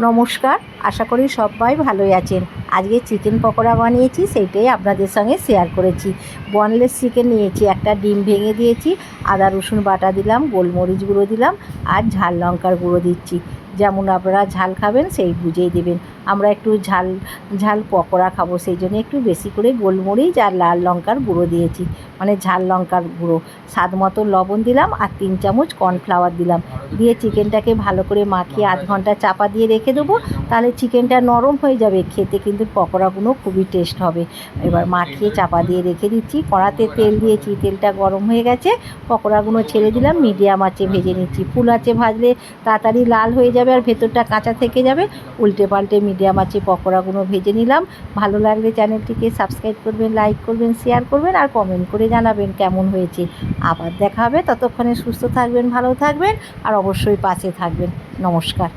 নমস্কার, আশা করি সবাই ভালোই আছেন। আজকে চিকেন পকোড়া বানিয়েছি, সেইটাই আপনাদের সঙ্গে শেয়ার করেছি। বোনলেস চিকেন নিয়েছি, একটা ডিম ভেঙে দিয়েছি, আদা রসুন বাটা দিলাম, গোলমরিচ গুঁড়ো দিলাম আর ঝাল লঙ্কার গুঁড়ো দিচ্ছি। যেমন আপনারা ঝাল খাবেন সেই বুঝেই দেবেন। আমরা একটু ঝাল ঝাল পকোড়া খাবো, সেই জন্য একটু বেশি করে গোলমরিচ আর লাল লঙ্কার গুঁড়ো দিয়েছি, মানে ঝাল লঙ্কার গুঁড়ো। স্বাদ মতো লবণ দিলাম আর 3 চামচ কর্নফ্লাওয়ার দিলাম। দিয়ে চিকেনটাকে ভালো করে মাখিয়ে আধ ঘন্টা চাপা দিয়ে রেখে দেবো, তাহলে চিকেনটা নরম হয়ে যাবে, খেতে কিন্তু পকোড়াগুলো খুবই টেস্ট হবে। এবার মাখিয়ে চাপা দিয়ে রেখে দিচ্ছি। কড়াতে তেল দিয়েছি, তেলটা গরম হয়ে গেছে, পকোড়াগুলো ছেড়ে দিলাম, মিডিয়াম আঁচে ভেজে নিচ্ছি। ফুল আঁচে ভাজলে তাড়াতাড়ি লাল হয়ে যাবে আর ভেতরটা কাঁচা থেকে যাবে। উল্টে পাল্টে মিডিয়াম আঁচে পকোড়াগুলো ভেজে নিলাম। ভালো লাগলে চ্যানেলটিকে সাবস্ক্রাইব করবেন, লাইক করবেন, শেয়ার করবেন আর কমেন্ট করে জানাবেন কেমন হয়েছে। আবার দেখা হবে, ততক্ষণে সুস্থ থাকবেন, ভালো থাকবেন আর অবশ্যই পাশে থাকবেন। নমস্কার।